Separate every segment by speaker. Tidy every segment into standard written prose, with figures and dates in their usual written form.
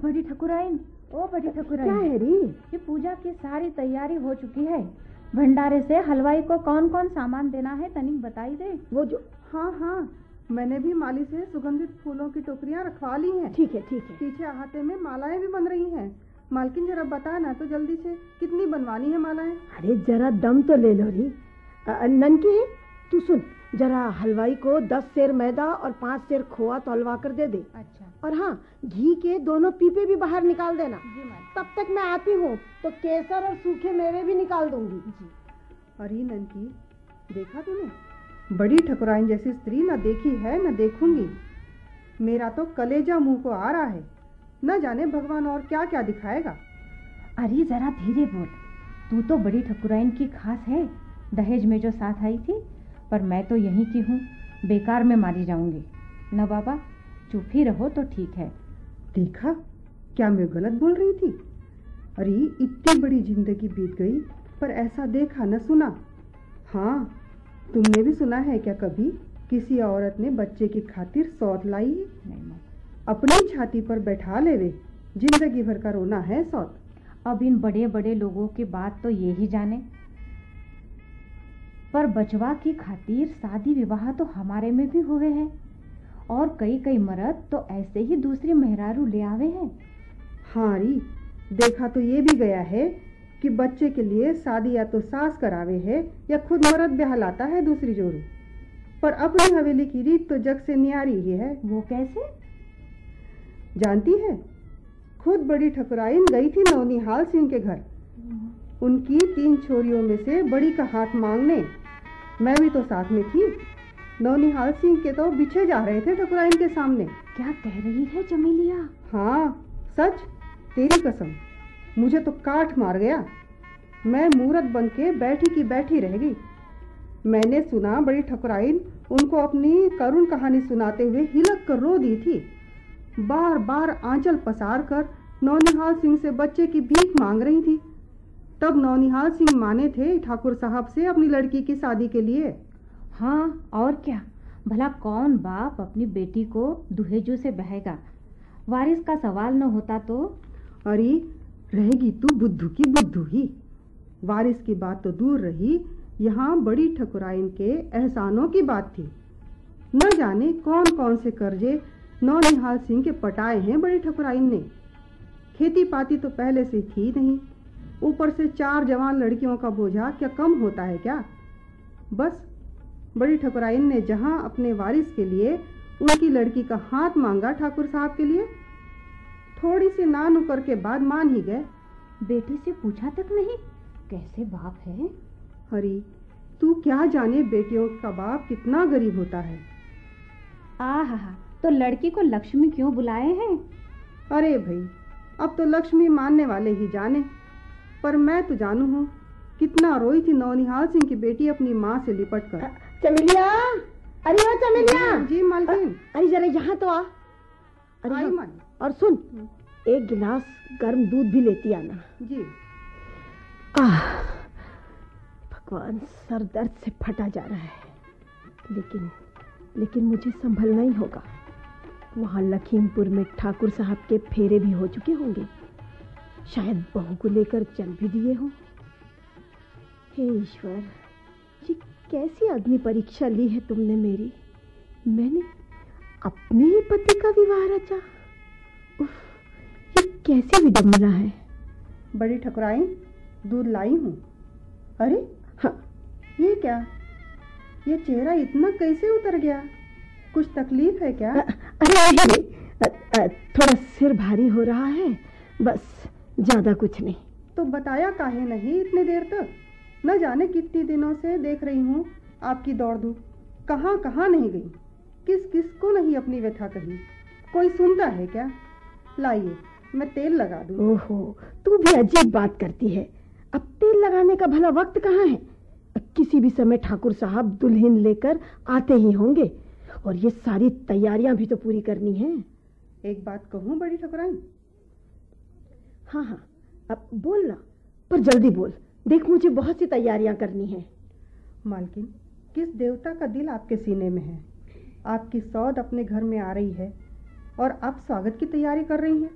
Speaker 1: बड़ी ठकुराइन, ओ बड़ी ठकुराइन।
Speaker 2: क्या है री?
Speaker 1: ये पूजा की सारी तैयारी हो चुकी है। भंडारे से हलवाई को कौन कौन सामान देना है तनिक बताई दे।
Speaker 2: वो जो
Speaker 3: हाँ, मैंने भी माली से सुगंधित फूलों की टोकरियां रखवा ली हैं।
Speaker 2: ठीक है।
Speaker 3: पीछे अहाते में मालाएं भी बन रही हैं। मालकिन जरा बता ना तो जल्दी से, कितनी बनवानी है मालाएं?
Speaker 2: अरे जरा दम तो ले लो री। ननकी तू सुन, जरा हलवाई को 10 सेर मैदा और 5 सेर खोआ तौलवा कर दे दे।
Speaker 1: अच्छा।
Speaker 2: और हाँ, घी के दोनों पीपे भी बाहर निकाल देना।
Speaker 1: जी मालकिन।
Speaker 2: तब तक मैं आती हूँ तो केसर और सूखे मेवे भी निकाल दूंगी।
Speaker 1: जी।
Speaker 3: अरे ननकी, देखा तूने? बड़ी ठकुराइन जैसी स्त्री न देखी है न देखूंगी। मेरा तो कलेजा मुंह को आ रहा है। न जाने भगवान और क्या क्या दिखाएगा।
Speaker 1: अरे जरा धीरे बोल, तू तो बड़ी ठकुराइन की खास है। दहेज में जो साथ आई थी, पर मैं तो यहीं की हूँ, बेकार में मारी जाऊंगी। न बाबा, चुप ही रहो तो ठीक है।
Speaker 3: देखा, क्या मैं गलत बोल रही थी? अरे इतनी बड़ी जिंदगी बीत गई पर ऐसा देखा न सुना। हाँ, तुमने भी सुना है क्या कभी किसी औरत ने बच्चे की खातिर सौत लाई है?
Speaker 1: नहीं।
Speaker 3: अपनी छाती पर बैठा ले वे, जिंदगी भर का रोना है सौत।
Speaker 1: अब इन बड़े बड़े लोगों की बात तो ये ही जाने, पर बचवा की खातिर शादी विवाह तो हमारे में भी हुए हैं, और कई मर्द तो ऐसे ही दूसरी मेहरारू ले आवे हैं।
Speaker 3: हाँ री, देखा तो ये भी गया है कि बच्चे के लिए शादी या तो सास करावे है या खुद मर्द ब्याह लाता है दूसरी जोरू। पर अपनी हवेली की रीत तो जग से न्यारी ही है।
Speaker 1: वो कैसे?
Speaker 3: जानती है, खुद बड़ी ठकुराइन गई थी नौनिहाल सिंह के घर, उनकी 3 छोरियों में से बड़ी का हाथ मांगने। मैं भी तो साथ में थी। नौनिहाल सिंह के तो बिछे जा रहे थे ठकुराइन के सामने।
Speaker 1: क्या कह रही है चमेलिया?
Speaker 3: हाँ सच, तेरी कसम, मुझे तो काठ मार गया। मैं मूरत बन के बैठी की बैठी रह गई। मैंने सुना बड़ी ठकुराइन उनको अपनी करुण कहानी सुनाते हुए हिलक कर रो दी थी। बार बार आंचल पसार कर नौनिहाल सिंह से बच्चे की भीख मांग रही थी। तब नौनिहाल सिंह माने थे ठाकुर साहब से अपनी लड़की की शादी के लिए।
Speaker 1: हाँ और क्या, भला कौन बाप अपनी बेटी को दुहेजू से बहेगा? वारिस का सवाल न होता तो।
Speaker 3: अरे रहेगी तू बुद्धू की बुद्धू ही। वारिस की बात तो दूर रही, यहाँ बड़ी ठकुराइन के एहसानों की बात थी। न जाने कौन कौन से कर्जे नौनिहाल सिंह के पटाए हैं बड़ी ठकुराइन ने। खेती पाती तो पहले से थी नहीं, ऊपर से 4 जवान लड़कियों का बोझा क्या कम होता है क्या? बस बड़ी ठकुराइन ने जहाँ अपने वारिस के लिए उनकी लड़की का हाथ मांगा ठाकुर साहब के लिए, थोड़ी सी ना नुकर के बाद मान ही गए।
Speaker 1: बेटी से पूछा तक नहीं? कैसे बाप है?
Speaker 3: हरी, तू क्या जाने बेटियों का बाप कितना गरीब होता है।
Speaker 1: आहा, तो लड़की को लक्ष्मी क्यों बुलाए हैं?
Speaker 3: अरे भाई, अब तो लक्ष्मी मानने वाले ही जाने, पर मैं तो जानू हूँ कितना रोई थी नौनिहाल सिंह की बेटी अपनी माँ से लिपट कर।
Speaker 2: चमेलिया, अरे ओ चमेलिया।
Speaker 3: जी मालकिन।
Speaker 2: अरे जरा यहाँ तो आ। अरे
Speaker 3: आई
Speaker 2: हाँ,
Speaker 3: माँ।
Speaker 2: और सुन, 1 गिलास गर्म दूध भी लेती आना।
Speaker 3: जी।
Speaker 2: भगवान, सर दर्द से फटा जा रहा है। लेकिन मुझे संभलना ही होगा। वहाँ लखीमपुर में ठाकुर साहब के फेरे भी हो चुके होंगे, शायद बहू को लेकर चल भी दिए हों। हे ईश्वर, ये कैसी अग्नि परीक्षा ली है तुमने मेरी। मैंने अपने ही पति का विवाह रचा। उफ, ये कैसी विडंबना है।
Speaker 3: बड़ी ठकुराइन, दूध लाई हूँ। अरे
Speaker 2: हाँ,
Speaker 3: ये क्या, ये चेहरा इतना कैसे उतर गया? कुछ तकलीफ है क्या?
Speaker 2: अरे थोड़ा सिर भारी हो रहा है, बस, ज्यादा कुछ नहीं।
Speaker 3: तो बताया काहे नहीं इतने देर तक? न जाने कितनी दिनों से देख रही हूँ आपकी दौड़ धूप, कहाँ कहाँ नहीं गई, किस किस को नहीं अपनी व्यथा कही। कोई सुनता है क्या? लाइए, मैं तेल लगा दूँ।
Speaker 2: ओहो, तू भी अजीब बात करती है। अब तेल लगाने का भला वक्त कहाँ है? किसी भी समय ठाकुर साहब दुल्हन लेकर आते ही होंगे, और ये सारी तैयारियां भी तो पूरी करनी है।
Speaker 3: एक बात कहूँ बड़ी ठकुराइन?
Speaker 2: हाँ, अब बोल ना, पर जल्दी बोल। देख, मुझे बहुत सी तैयारियां करनी है।
Speaker 3: मालकिन, किस देवता का दिल आपके सीने में है? आपकी सौद अपने घर में आ रही है और आप स्वागत की तैयारी कर रही हैं।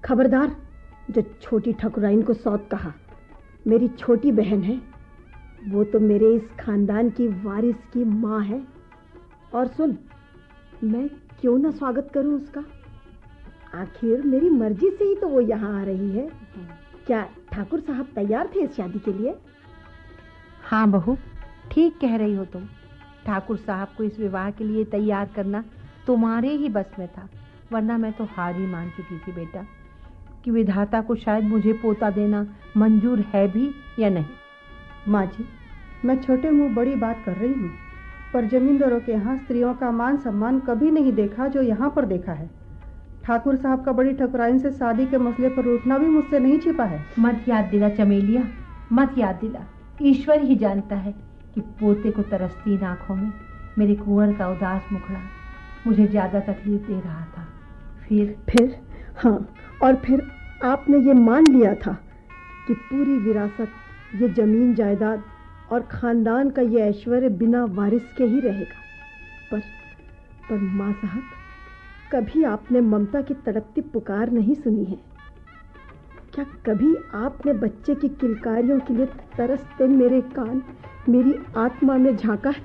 Speaker 2: खबरदार, जो छोटी ठकुराइन को सौत कहा। मेरी छोटी बहन है, वो तो मेरे इस खानदान की वारिस की माँ है। और सुन, मैं क्यों ना स्वागत करूं उसका? आखिर मेरी मर्जी से ही तो वो यहाँ आ रही है। क्या ठाकुर साहब तैयार थे इस शादी के लिए?
Speaker 4: हाँ बहू, ठीक कह रही हो तुम। ठाकुर साहब को इस विवाह के लिए तैयार करना तुम्हारे ही बस में था, वरना मैं तो हार ही मान चुकी थी बेटा, कि विधाता को शायद मुझे पोता देना मंजूर है भी या नहीं।
Speaker 3: माँ जी, मैं छोटे मुंह बड़ी बात कर रही हूँ, पर जमींदारों के यहाँ स्त्रियों का मान सम्मान कभी नहीं देखा जो यहाँ पर देखा है। ठाकुर साहब का बड़ी ठकुराइन से शादी के मसले पर उठना भी मुझसे नहीं छिपा है।
Speaker 4: मत याद दिला चमेलिया, मत याद दिला। ईश्वर ही जानता है कि पोते को तरसती इन आंखों में मेरे कुंवर का उदास मुखड़ा मुझे ज्यादा तकलीफ दे रहा था।
Speaker 2: फिर हाँ, और फिर आपने ये मान लिया था कि पूरी विरासत, ये जमीन जायदाद और खानदान का ये ऐश्वर्य बिना वारिस के ही रहेगा। पर माँ साहब, कभी आपने ममता की तड़पती पुकार नहीं सुनी है? क्या कभी आपने बच्चे की किलकारियों के लिए तरसते मेरे कान, मेरी आत्मा में झांका है?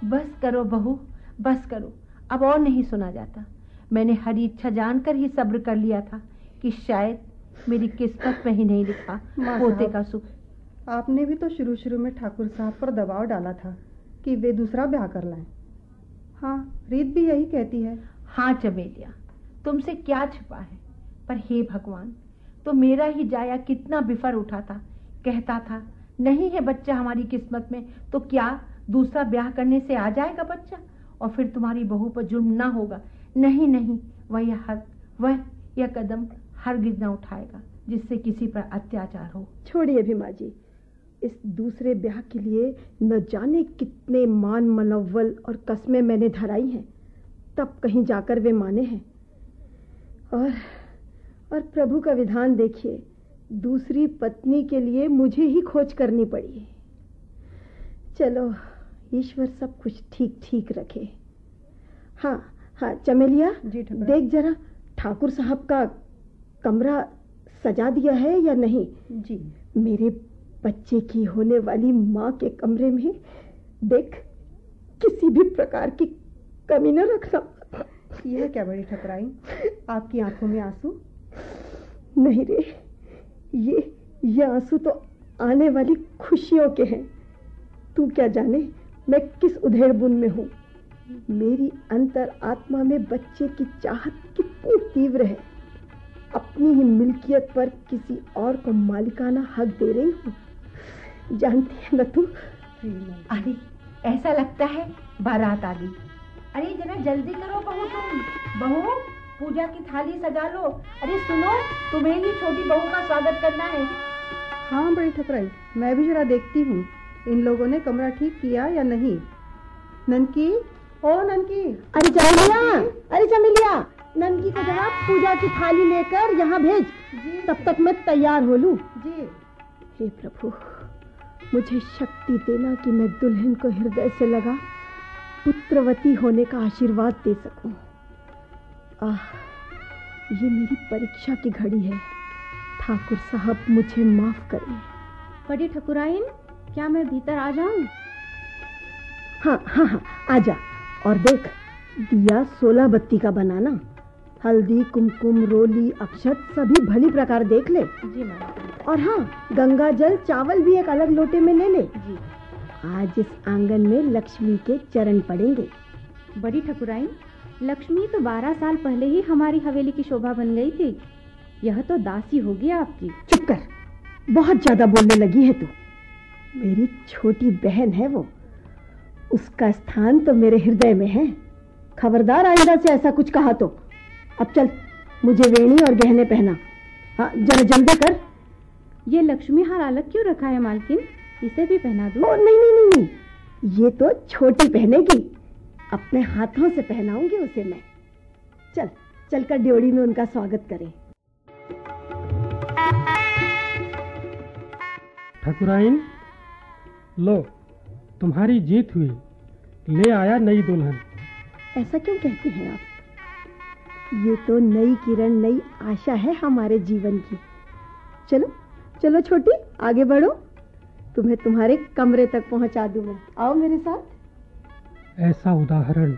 Speaker 4: बस करो बहू, बस करो, अब और नहीं सुना जाता। मैंने हरी इच्छा जानकर ही सब्र कर लिया था कि शायद मेरी किस्मत में ही नहीं लिखा पोते का सुख।
Speaker 3: आपने भी तो शुरू में ठाकुर साहब पर दबाव डाला था कि वे दूसरा ब्याह कर लाएं। हाँ, रीत भी यही कहती है।
Speaker 4: हाँ चमेलिया, तुमसे क्या छिपा है, पर हे भगवान, तो मेरा ही जाया कितना बिफर उठा था। कहता था नहीं है बच्चा हमारी किस्मत में, तो क्या दूसरा ब्याह करने से आ जाएगा बच्चा, और फिर तुम्हारी बहू पर जुर्म ना होगा। नहीं नहीं, वह यह कदम हरगिज न उठाएगा जिससे किसी पर अत्याचार हो।
Speaker 2: छोड़िए भी माँ जी, इस दूसरे ब्याह के लिए न जाने कितने मान मनव्वल और कस्में मैंने धराई हैं, तब कहीं जाकर वे माने हैं। और प्रभु का विधान देखिए, दूसरी पत्नी के लिए मुझे ही खोज करनी पड़ी। चलो, ईश्वर सब कुछ ठीक ठीक रखे। हाँ चमेलिया, देख जरा ठाकुर साहब का कमरा सजा दिया है या नहीं?
Speaker 3: जी। मेरे
Speaker 2: बच्चे की होने वाली माँ के कमरे में देख, किसी भी प्रकार की कमी न रखना।
Speaker 3: यह क्या बड़ी ठकुराइन, आपकी आंखों में आंसू?
Speaker 2: नहीं रे, ये आंसू तो आने वाली खुशियों के हैं। तू क्या जाने मैं किस उधेड़ बुन में हूँ। मेरी अंतर आत्मा में बच्चे की चाहत कितनी तीव्र है। अपनी ही मिल्कियत पर किसी और को मालिकाना हक दे रही हूँ, जानती है न तू?
Speaker 4: अरे ऐसा लगता है बारात आ गई। अरे जरा जल्दी करो बहू, तुम बहू पूजा की थाली सजा लो। अरे सुनो, तुम्हें ही छोटी बहू का स्वागत करना है।
Speaker 3: हाँ बड़ी ठकुराइन, मैं भी जरा देखती हूँ इन लोगों ने कमरा ठीक किया या नहीं। ननकी, ओ ननकी।
Speaker 2: अरे चमेलिया, ननकी को जरा पूजा की थाली लेकर यहाँ भेज, तब तक मैं तैयार हो लूं।
Speaker 3: जी।
Speaker 2: हे प्रभु, मुझे शक्ति देना कि मैं दुल्हन को हृदय से लगा पुत्रवती होने का आशीर्वाद दे सकूं। ये मेरी परीक्षा की घड़ी है। ठाकुर साहब मुझे माफ करें।
Speaker 1: बड़ी ठकुराइन, क्या मैं भीतर आ जाऊं?
Speaker 2: हाँ, आजा। और देख, दिया 16 बत्ती का बनाना। हल्दी, कुमकुम, रोली, अक्षत सभी भली प्रकार देख ले।
Speaker 1: जी मैम।
Speaker 2: और हाँ, गंगा जल, चावल भी एक अलग लोटे में ले ले।
Speaker 1: जी।
Speaker 2: आज इस आंगन में लक्ष्मी के चरण पड़ेंगे।
Speaker 1: बड़ी ठकुराइन, लक्ष्मी तो 12 साल पहले ही हमारी हवेली की शोभा बन गई थी। यह तो दासी होगी आपकी।
Speaker 2: चुप कर, बहुत ज्यादा बोलने लगी है तू। मेरी छोटी बहन है वो, उसका स्थान तो मेरे हृदय में है। खबरदार आइंदा से ऐसा कुछ कहा तो। अब चल, मुझे वेणी और गहने पहना। हाँ, जरा जल्दी कर।
Speaker 1: ये लक्ष्मी हार अलग क्यों रखा है मालकिन? इसे भी पहना दूं?
Speaker 2: ओ नहीं, ये तो छोटी पहनेगी, अपने हाथों से पहनाऊंगी उसे मैं। चलकर ड्योढ़ी में उनका स्वागत करें।
Speaker 5: ठकुराइन, लो तुम्हारी जीत हुई, ले आया नई दुल्हन।
Speaker 2: ऐसा क्यों कहते हैं आप? ये तो नई किरण, नई आशा है हमारे जीवन की। चलो चलो छोटी, आगे बढ़ो, तुम्हें तुम्हारे कमरे तक पहुंचा दूं मैं। आओ मेरे साथ।
Speaker 5: ऐसा उदाहरण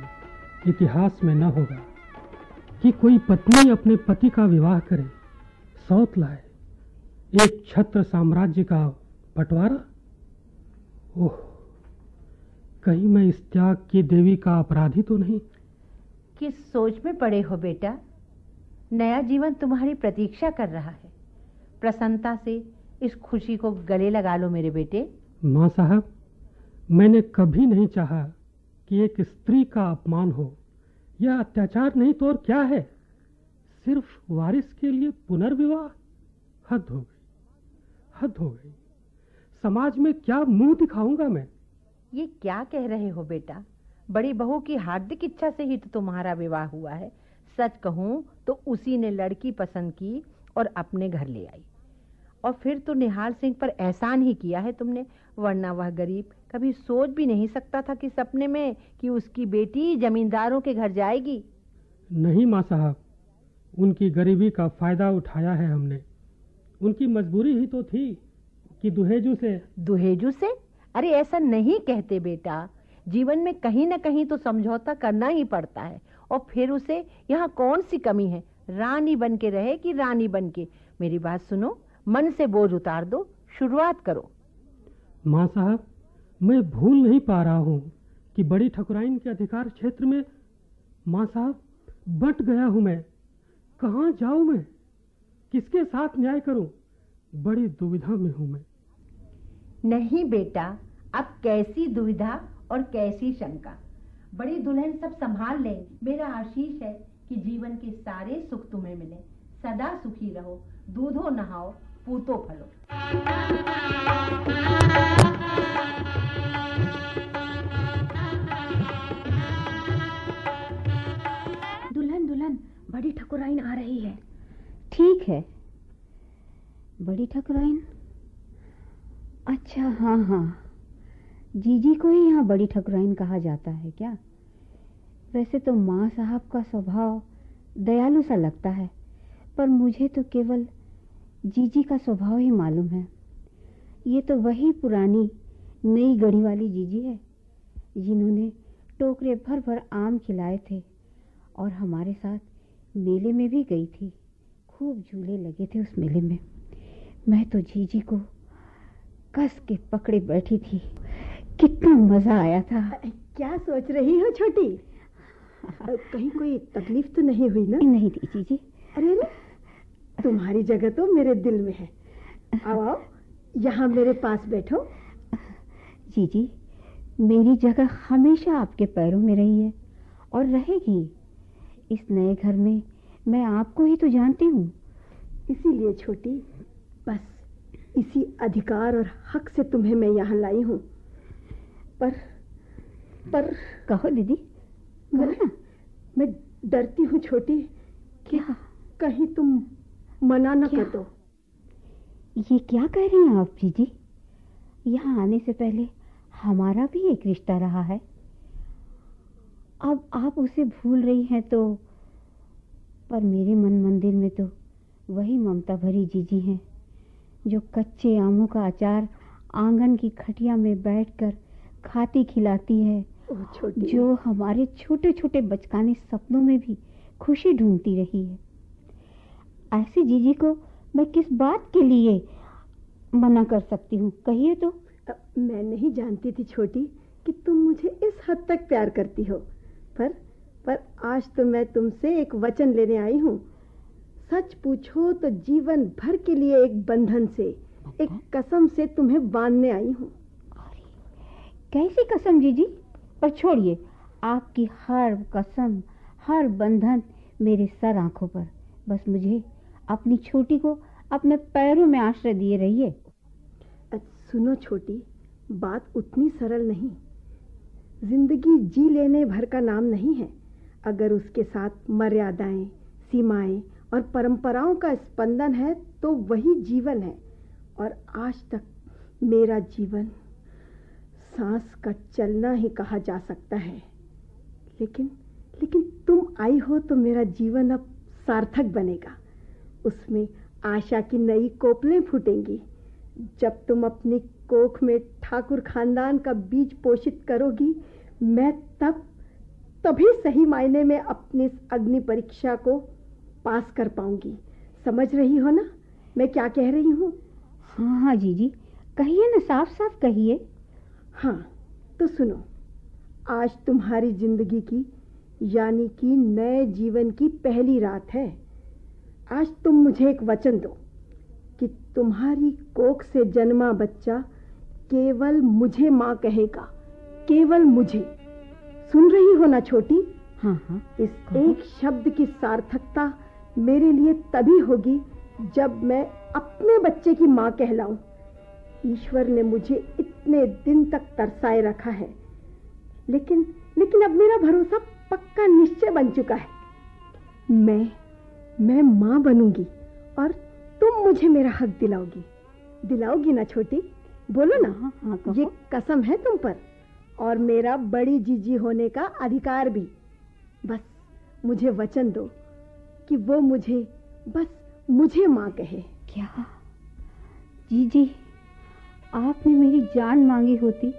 Speaker 5: इतिहास में न होगा कि कोई पत्नी अपने पति का विवाह करे, सौत लाए, एक छत्र साम्राज्य का बंटवारा। ओह, कहीं मैं इस त्याग की देवी का अपराधी तो नहीं?
Speaker 4: किस सोच में पड़े हो बेटा? नया जीवन तुम्हारी प्रतीक्षा कर रहा है। प्रसन्नता से इस खुशी को गले लगा लो मेरे बेटे।
Speaker 5: माँ साहब, मैंने कभी नहीं चाहा कि एक स्त्री का अपमान हो। यह अत्याचार नहीं तो और क्या है? सिर्फ वारिस के लिए पुनर्विवाह? हद हो गई, हद हो गई। समाज में क्या मुंह दिखाऊंगा मैं?
Speaker 4: ये क्या कह रहे हो बेटा? बड़ी बहू की हार्दिक इच्छा से ही तो तुम्हारा विवाह हुआ है। सच कहूं तो उसी ने लड़की पसंद की और अपने घर ले आई। और फिर तो निहाल सिंह पर एहसान ही किया है तुमने, वरना वह गरीब कभी सोच भी नहीं सकता था कि सपने में कि उसकी बेटी जमींदारों के घर जाएगी।
Speaker 5: नहीं माँ साहब, उनकी गरीबी का फायदा उठाया है हमने। उनकी मजबूरी ही तो थी कि दुहेजू से।
Speaker 4: अरे ऐसा नहीं कहते बेटा, जीवन में कहीं न कहीं तो समझौता करना ही पड़ता है। और फिर उसे यहाँ कौन सी कमी है? रानी बन के रहे कि रानी बन के। मेरी बात सुनो, मन से बोझ उतार दो, शुरुआत करो।
Speaker 5: माँ साहब, मैं भूल नहीं पा रहा हूँ कि बड़ी ठकुराइन के अधिकार क्षेत्र में माँ साहब बंट गया हूँ मैं। कहाँ जाऊँ मैं? किसके साथ न्याय करूँ? बड़ी दुविधा में हूँ मैं।
Speaker 4: नहीं बेटा, अब कैसी दुविधा और कैसी शंका। बड़ी दुल्हन सब संभाल लेंगी। मेरा आशीष है कि जीवन के सारे सुख तुम्हें मिले। सदा सुखी रहो, दूधो नहाओ, पूतो फलो।
Speaker 1: दुल्हन दुल्हन, बड़ी ठकुराइन आ रही है। ठीक है, बड़ी ठकुराइन? अच्छा, हाँ हाँ, जीजी को ही यहाँ बड़ी ठकुराइन कहा जाता है क्या? वैसे तो माँ साहब का स्वभाव दयालु सा लगता है, पर मुझे तो केवल जीजी का स्वभाव ही मालूम है। ये तो वही पुरानी नई गढ़ी वाली जीजी है जिन्होंने टोकरे भर भर आम खिलाए थे और हमारे साथ मेले में भी गई थी। खूब झूले लगे थे उस मेले में। मैं तो जीजी को कस के पकड़े बैठी थी। कितना मजा आया था।
Speaker 2: क्या सोच रही हो छोटी? कहीं कोई तकलीफ तो नहीं हुई ना?
Speaker 1: नहीं जीजी।
Speaker 2: अरे तुम्हारी जगह तो मेरे दिल में है। आओ आओ, यहाँ मेरे पास बैठो।
Speaker 1: जीजी, मेरी जगह हमेशा आपके पैरों में रही है और रहेगी। इस नए घर में मैं आपको ही तो जानती हूँ।
Speaker 2: इसीलिए छोटी, बस इसी अधिकार और हक से तुम्हें मैं यहाँ लाई हूँ। पर
Speaker 1: कहो दीदी, कहो ना।
Speaker 2: मैं डरती हूँ छोटी कि कहीं तुम मना न कर दो।
Speaker 1: ये क्या कह रही हैं आप जीजी? यहाँ आने से पहले हमारा भी एक रिश्ता रहा है। अब आप उसे भूल रही हैं तो, पर मेरे मन मंदिर में तो वही ममता भरी जीजी हैं जो कच्चे आमों का अचार आंगन की खटिया में बैठकर खाती खिलाती है, जो हमारे छोटे छोटे बचकाने सपनों में भी खुशी ढूंढती रही है। ऐसी जीजी को मैं किस बात के लिए मना कर सकती हूँ? कहिए तो।
Speaker 2: मैं नहीं जानती थी छोटी कि तुम मुझे इस हद तक प्यार करती हो, पर आज तो मैं तुमसे एक वचन लेने आई हूँ। सच पूछो तो जीवन भर के लिए एक बंधन से, एक कसम से तुम्हें बांधने आई हूँ।
Speaker 1: कैसी कसम जीजी? पर छोड़िए, आपकी हर कसम, हर बंधन मेरे सर आंखों पर। बस मुझे अपनी छोटी को अपने पैरों में आश्रय दिए रहिए।
Speaker 2: सुनो छोटी, बात उतनी सरल नहीं। जिंदगी जी लेने भर का नाम नहीं है। अगर उसके साथ मर्यादाएं, सीमाएं और परंपराओं का स्पंदन है तो वही जीवन है। और आज तक मेरा जीवन सांस का चलना ही कहा जा सकता है। लेकिन तुम आई हो तो मेरा जीवन अब सार्थक बनेगा। उसमें आशा की नई कोपलें फूटेंगी। जब तुम अपनी कोख में ठाकुर खानदान का बीज पोषित करोगी, मैं तभी सही मायने में अपनी अग्नि परीक्षा को पास कर पाऊंगी। समझ रही हो ना मैं क्या कह रही हूँ?
Speaker 6: हाँ हाँ जीजी, कहिए ना, साफ साफ कहिए।
Speaker 2: हाँ तो सुनो, आज तुम्हारी जिंदगी की यानी कि नए जीवन की पहली रात है। आज तुम मुझे एक वचन दो कि तुम्हारी कोख से जन्मा बच्चा केवल मुझे माँ कहेगा, केवल मुझे। सुन रही हो ना छोटी?
Speaker 6: हाँ हाँ।
Speaker 2: इस एक शब्द की सार्थकता मेरे लिए तभी होगी जब मैं अपने बच्चे की माँ कहलाऊं। ईश्वर ने मुझे इतने दिन तक तरसाए रखा है, लेकिन अब मेरा भरोसा पक्का निश्चय बन चुका है। मैं माँ बनूंगी और तुम मुझे मेरा हक दिलाओगी ना छोटी? बोलो ना।
Speaker 6: हाँ हाँ कहो।
Speaker 2: ये कसम है तुम पर, और मेरा बड़ी जीजी होने का अधिकार भी। बस मुझे वचन दो कि वो मुझे माँ कहे।
Speaker 6: क्या जीजी, आपने मेरी जान मांगी होती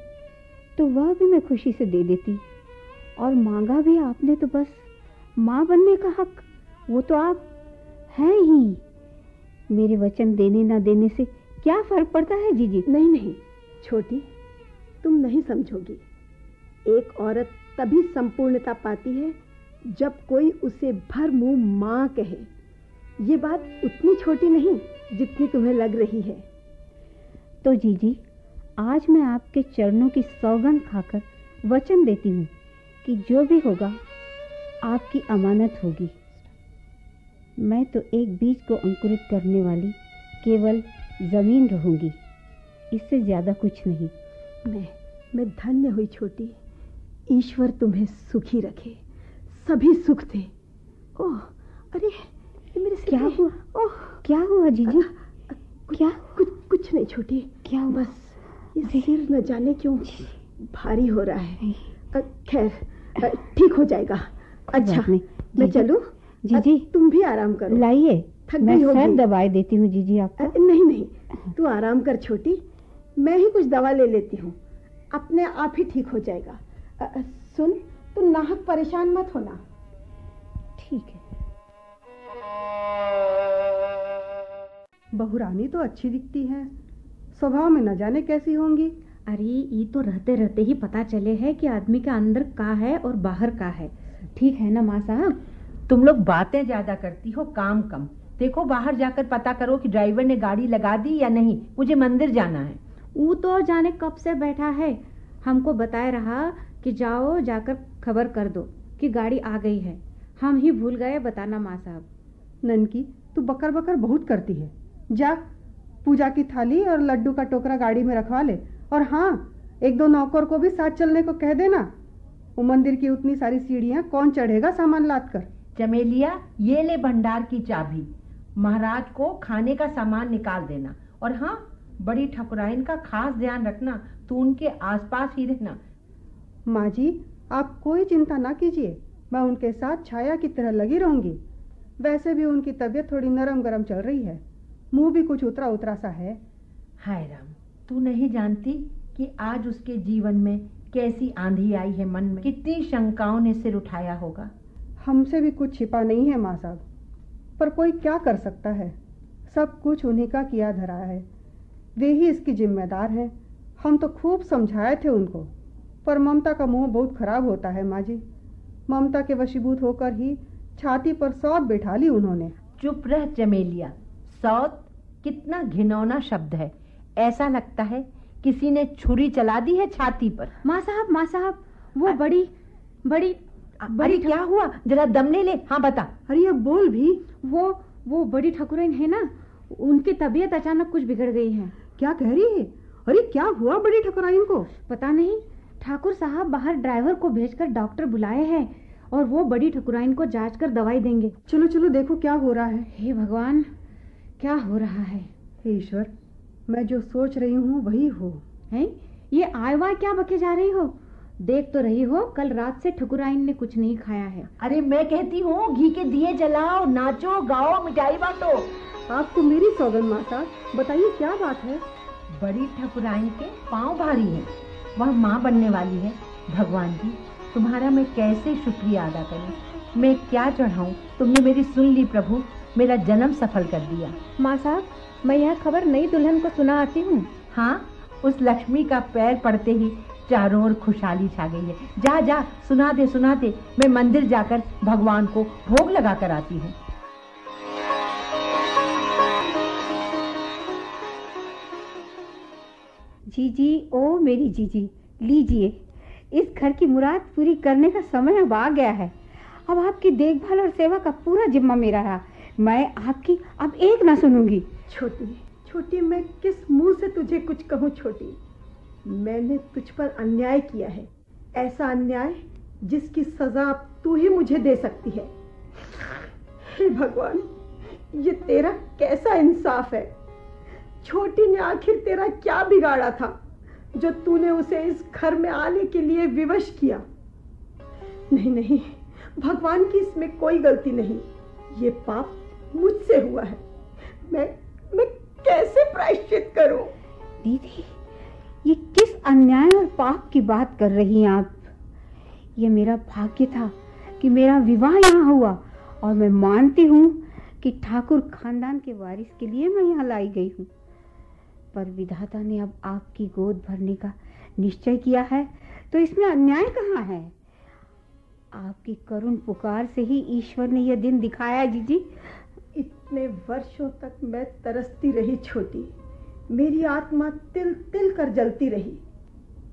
Speaker 6: तो वह भी मैं खुशी से दे देती, और मांगा भी आपने तो बस माँ बनने का हक, वो तो आप हैं ही। मेरे वचन देने ना देने से क्या फर्क पड़ता है जीजी?
Speaker 2: नहीं छोटी, तुम नहीं समझोगी। एक औरत तभी संपूर्णता पाती है जब कोई उसे भर मुंह माँ कहे। ये बात उतनी छोटी नहीं जितनी तुम्हें लग रही है।
Speaker 6: तो जीजी, आज मैं आपके चरणों की सौगंध खाकर वचन देती हूँ कि जो भी होगा आपकी अमानत होगी। मैं तो एक बीज को अंकुरित करने वाली केवल जमीन रहूंगी, इससे ज्यादा कुछ नहीं।
Speaker 2: मैं धन्य हुई छोटी। ईश्वर तुम्हें सुखी रखे, सभी सुख दे। ओह अरे मेरे से
Speaker 6: क्या हुआ?
Speaker 2: ओह
Speaker 6: क्या हुआ जीजी? क्या?
Speaker 2: कुछ नहीं छोटी।
Speaker 6: क्या हुआ?
Speaker 2: बस ये सिर न जाने क्यों भारी हो रहा है। खैर ठीक हो जाएगा। अच्छा मैं चलूं?
Speaker 6: जीजी
Speaker 2: तुम भी आराम करो।
Speaker 6: लाइए,
Speaker 2: थक
Speaker 6: मैं
Speaker 2: गई होगी।
Speaker 6: सर दबाए देती हूँ जीजी आपको।
Speaker 2: नहीं तू आराम कर छोटी, मैं ही कुछ दवा ले लेती हूँ, अपने आप ही ठीक हो जाएगा। सुन, तू नाहक परेशान मत होना।
Speaker 6: ठीक है।
Speaker 3: बहुरानी तो अच्छी दिखती है, स्वभाव में न जाने कैसी होंगी।
Speaker 1: अरे ये तो रहते रहते ही पता चले है कि आदमी का अंदर का है और बाहर का है। ठीक है ना माँ साहब?
Speaker 4: तुम लोग बातें ज्यादा करती हो, काम कम। देखो बाहर जाकर पता करो कि ड्राइवर ने गाड़ी लगा दी या नहीं, मुझे मंदिर जाना है।
Speaker 1: वो तो जाने कब से बैठा है, हमको बताए रहा कि जाओ जाकर खबर कर दो कि गाड़ी आ गई है। हम ही भूल गए बताना माँ साहब।
Speaker 3: ननकी, तू बकर बकर बहुत करती है। जा पूजा की थाली और लड्डू का टोकरा गाड़ी में रखवा ले, और हाँ, एक दो नौकर को भी साथ चलने को कह देना। वो मंदिर की उतनी सारी सीढ़ियां कौन चढ़ेगा सामान लाद कर।
Speaker 4: चमेलिया, ये ले भंडार की चाबी, महाराज को खाने का सामान निकाल देना। और हाँ, बड़ी ठकुराइन का खास ध्यान रखना, तू उनके आसपास ही रहना।
Speaker 3: माँ जी, आप कोई चिंता ना कीजिए, मैं उनके साथ छाया की तरह लगी रहूंगी। वैसे भी उनकी तबीयत थोड़ी नरम गरम चल रही है, मुंह भी कुछ उतरा उतरा सा है।
Speaker 4: हाय राम, तू नहीं जानती कि आज उसके जीवन में कैसी आंधी आई है। मन में कितनी शंकाओं ने सिर उठाया होगा।
Speaker 3: हमसे भी कुछ छिपा नहीं है माँ साहब, पर कोई क्या कर सकता है। सब कुछ उन्हीं का किया धरा है, वे ही इसकी जिम्मेदार हैं। हम तो खूब समझाए थे उनको, पर ममता का मुंह बहुत खराब होता है माँ जी। ममता के वशीभूत होकर ही छाती पर सौत बैठा ली उन्होंने।
Speaker 4: चुप रह चमेलिया, सौत कितना घिनौना शब्द है। ऐसा लगता है किसी ने छुरी चला दी है छाती पर।
Speaker 1: माँ साहब, वो बड़ी
Speaker 4: क्या हुआ? जरा दम ले। हाँ बता।
Speaker 3: अरे अब बोल भी।
Speaker 1: वो बड़ी ठकुराइन है ना, उनकी तबीयत अचानक कुछ बिगड़ गई है।
Speaker 3: क्या कह रही है? अरे क्या हुआ बड़ी ठकुराइन को?
Speaker 1: पता नहीं, ठाकुर साहब बाहर ड्राइवर को भेजकर डॉक्टर बुलाए हैं और वो बड़ी ठकुराइन को जांच कर दवाई देंगे।
Speaker 3: चलो चलो देखो क्या हो रहा है।
Speaker 1: हे भगवान, क्या हो रहा है?
Speaker 3: हे ईश्वर, मैं जो सोच रही हूँ वही हो।
Speaker 1: है ये आयवा क्या बके जा रही हो? देख तो रही हो, कल रात से ठकुराइन ने कुछ नहीं खाया है।
Speaker 4: अरे मैं कहती हूँ घी के दिए जलाओ, नाचो गाओ, मिठाई बांटो।
Speaker 2: आपको मेरी सौगन माँ साहब, बताइए क्या बात है?
Speaker 4: बड़ी ठकुराइन के पाँव भारी हैं, वह माँ बनने वाली है। भगवान जी, तुम्हारा मैं कैसे शुक्रिया अदा करूँ, मैं क्या चढ़ाऊँ। तुमने मेरी सुन ली प्रभु, मेरा जन्म सफल कर दिया।
Speaker 1: माँ साहब, मैं यह खबर नई दुल्हन को सुना आती हूँ।
Speaker 4: हाँ, उस लक्ष्मी का पैर पड़ते ही चारों ओर खुशहाली छा गई है। जा जा सुना दे, मैं मंदिर जाकर भगवान को भोग लगा कर आती हूँ।
Speaker 6: जीजी, ओ मेरी जीजी, लीजिए, इस घर की मुराद पूरी करने का समय अब आ गया है। अब आपकी देखभाल और सेवा का पूरा जिम्मा मेरा रहा। मैं आपकी अब एक ना सुनूंगी।
Speaker 2: छोटी, मैं किस मुंह से तुझे कुछ कहूँ छोटी? मैंने तुझ पर अन्याय किया है, ऐसा अन्याय जिसकी सजा अब तू ही मुझे दे सकती है। हे भगवान, ये तेरा कैसा इंसाफ है? छोटी ने आखिर तेरा क्या बिगाड़ा था जो तूने उसे इस घर में आने के लिए विवश किया? नहीं, भगवान की इसमें कोई गलती नहीं, ये पाप मुझसे हुआ है। मैं कैसे प्रायश्चित करूं?
Speaker 6: दीदी, ये किस अन्याय और पाप की बात कर रही हैं आप? ये मेरा भाग्य था कि मेरा विवाह यहाँ हुआ, और मैं मानती हूँ कि ठाकुर खानदान के वारिस के लिए मैं यहाँ लाई गई हूँ। पर विधाता ने अब आपकी गोद भरने का निश्चय किया है, तो इसमें अन्याय कहाँ है? आपकी करुण पुकार से ही ईश्वर ने यह दिन दिखाया। जीजी,
Speaker 2: इतने वर्षों तक मैं तरसती रही छोटी, मेरी आत्मा तिल तिल कर जलती रही,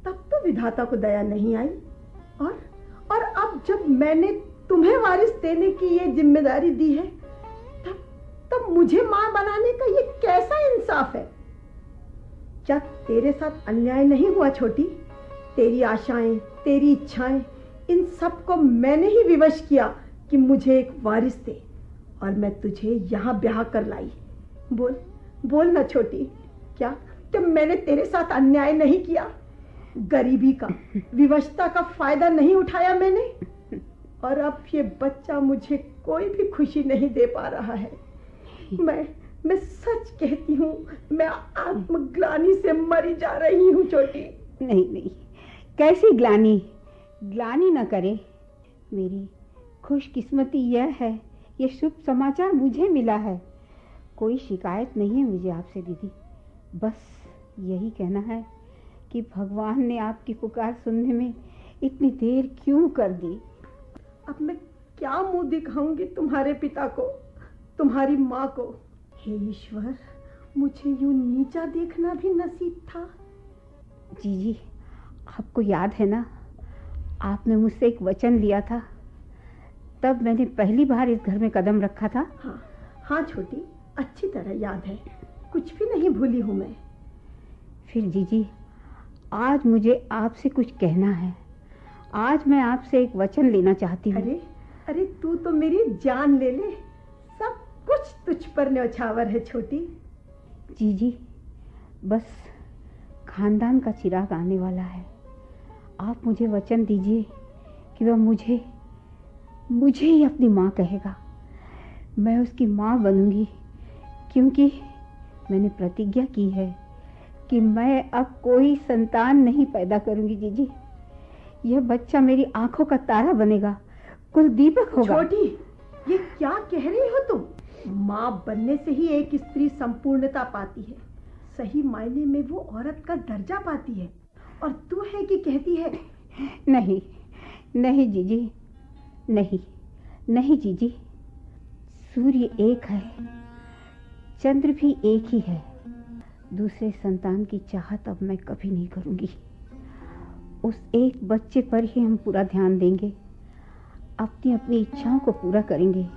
Speaker 2: तब तो विधाता को दया नहीं आई। और अब जब मैंने तुम्हें वारिस देने की ये जिम्मेदारी दी है, तब मुझे मां बनाने का ये कैसा इंसाफ है? क्या तेरे साथ अन्याय नहीं हुआ छोटी? तेरी आशाएं, तेरी इच्छाएं, इन सब को मैंने ही विवश किया कि मुझे एक वारिस दे, और मैं तुझे यहाँ ब्याह कर लाई। बोल ना छोटी, क्या मैंने तेरे साथ अन्याय नहीं किया? गरीबी का, विवशता का फायदा नहीं उठाया मैंने? और अब ये बच्चा मुझे कोई भी खुशी नहीं दे पा रहा है। मैं सच कहती हूँ, मैं आत्मग्लानि से मरी जा रही हूँ छोटी।
Speaker 6: नहीं, कैसी ग्लानि न करे। मेरी खुशकिस्मती यह है, ये शुभ समाचार मुझे मिला है। कोई शिकायत नहीं है मुझे आपसे दीदी, बस यही कहना है कि भगवान ने आपकी पुकार सुनने में इतनी देर क्यों कर दी।
Speaker 2: अब मैं क्या मुंह दिखाऊंगी तुम्हारे पिता को, तुम्हारी माँ को? हे ईश्वर, मुझे यूं नीचा देखना भी नसीब था।
Speaker 6: जी, आपको याद है ना, आपने मुझसे एक वचन लिया था, तब मैंने पहली बार इस घर में कदम रखा था।
Speaker 2: हाँ छोटी, अच्छी तरह याद है, कुछ भी नहीं भूली हूँ मैं।
Speaker 6: फिर जीजी, आज मुझे आपसे कुछ कहना है। आज मैं आपसे एक वचन लेना चाहती हूँ।
Speaker 2: अरे तू तो मेरी जान ले ले, सब कुछ तुझ पर न्यौछावर है छोटी।
Speaker 6: जीजी, बस खानदान का चिराग आने वाला है। आप मुझे वचन दीजिए कि वह मुझे ही अपनी माँ कहेगा। मैं उसकी माँ बनूंगी, क्योंकि मैंने प्रतिज्ञा की है कि मैं अब कोई संतान नहीं पैदा करूंगी। जीजी, यह बच्चा मेरी आंखों का तारा बनेगा, कुल दीपक होगा।
Speaker 2: छोटी, ये क्या कह रही हो तुम? माँ बनने से ही एक स्त्री संपूर्णता पाती है, सही मायने में वो औरत का दर्जा पाती है, और तू है कि कहती है
Speaker 6: नहीं जीजी, नहीं जीजी। सूर्य एक है, चंद्र भी एक ही है। दूसरे संतान की चाहत अब मैं कभी नहीं करूंगी। उस एक बच्चे पर ही हम पूरा ध्यान देंगे, अपनी अपनी इच्छाओं को पूरा करेंगे।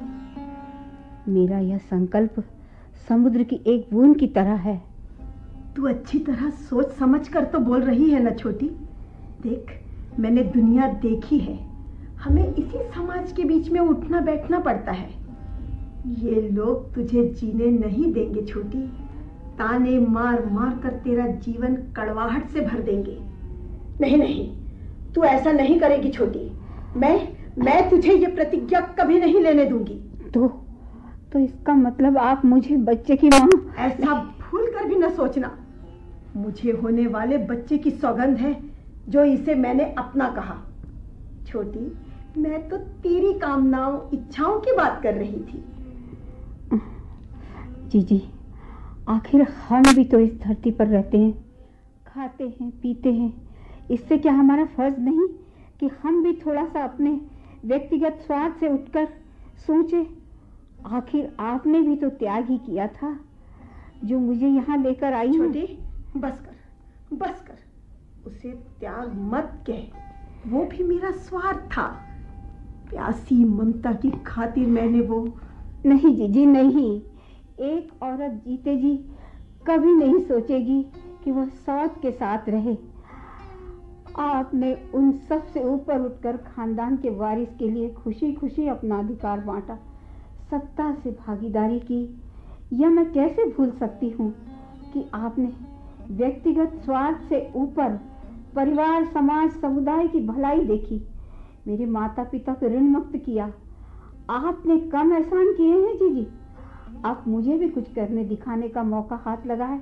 Speaker 6: मेरा यह संकल्प समुद्र की एक बूंद की तरह है।
Speaker 2: तू अच्छी तरह सोच समझ कर तो बोल रही है ना छोटी। देख, मैंने दुनिया देखी है, हमें इसी समाज के बीच में उठना बैठना पड़ता है। ये लोग तुझे जीने नहीं देंगे छोटी, ताने मार मार कर तेरा जीवन कड़वाहट से भर देंगे। नहीं, तू ऐसा नहीं करेगी छोटी। मैं तुझे ये प्रतिज्ञा कभी नहीं लेने दूंगी।
Speaker 6: तो इसका मतलब आप मुझे बच्चे की माँ?
Speaker 2: ऐसा भूल कर भी न सोचना। मुझे होने वाले बच्चे की सौगंध है जो इसे मैंने अपना कहा। छोटी, मैं तो तेरी कामनाओं इच्छाओं की बात कर रही थी।
Speaker 6: जीजी, आखिर हम भी तो इस धरती पर रहते हैं, खाते हैं, पीते हैं। इससे क्या हमारा फर्ज नहीं कि हम भी थोड़ा सा अपने व्यक्तिगत स्वार्थ से उठकर सोचे? आखिर आपने भी तो त्याग ही किया था जो मुझे यहाँ लेकर आई।
Speaker 2: छोटी, बस कर। उसे त्याग मत कह, वो भी मेरा स्वार्थ था। प्यासी ममता की खातिर मैंने वो।
Speaker 6: नहीं जीजी, नहीं। एक औरत जीते जी कभी नहीं सोचेगी कि वह सौत के साथ रहे। आपने उन सब से ऊपर उठकर खानदान के वारिस के लिए खुशी खुशी अपना अधिकार बांटा, सत्ता से भागीदारी की। यह मैं कैसे भूल सकती हूँ कि आपने व्यक्तिगत स्वार्थ से ऊपर परिवार, समाज, समुदाय की भलाई देखी, मेरे माता पिता को ऋण मुक्त किया। आपने कम एहसान किए हैं जीजी। आप मुझे भी कुछ करने दिखाने का मौका हाथ लगा है,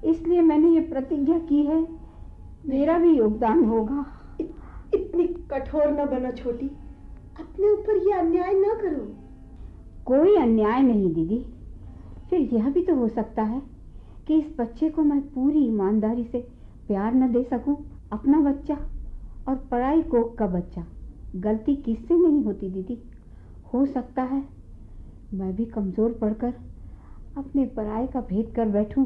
Speaker 6: इसलिए मैंने ये प्रतिज्ञा की है, मेरा भी योगदान होगा।
Speaker 2: इतनी कठोर न बनो छोटी, अपने ऊपर ये अन्याय न करो।
Speaker 6: कोई अन्याय नहीं दीदी। फिर यह भी तो हो सकता है कि इस बच्चे को मैं पूरी ईमानदारी से प्यार न दे सकूं। अपना बच्चा और पराई कोख का बच्चा, गलती किससे नहीं होती दीदी। हो सकता है मैं भी कमजोर पड़कर अपने पराये का भेद कर बैठूं।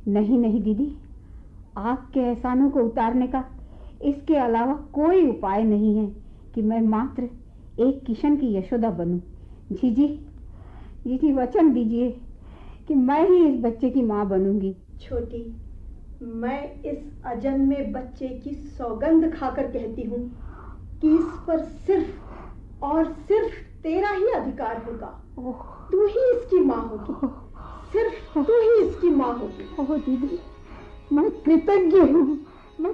Speaker 6: नहीं दीदी, आपके एहसानों को उतारने का इसके अलावा कोई उपाय नहीं है कि मैं मात्र एक किशन की यशोदा बनूं। जीजी वचन दीजिए कि मैं ही इस बच्चे की माँ बनूंगी।
Speaker 2: छोटी, मैं इस अजन्मे बच्चे की सौगंध खाकर कहती हूँ कि इस पर सिर्फ और सिर्फ तेरा ही अधिकार होगा। तू ही इसकी माँ होगी, सिर्फ तू ही इसकी माँ होगी।
Speaker 6: ओह दीदी, मैं कृतज्ञ हूँ, मैं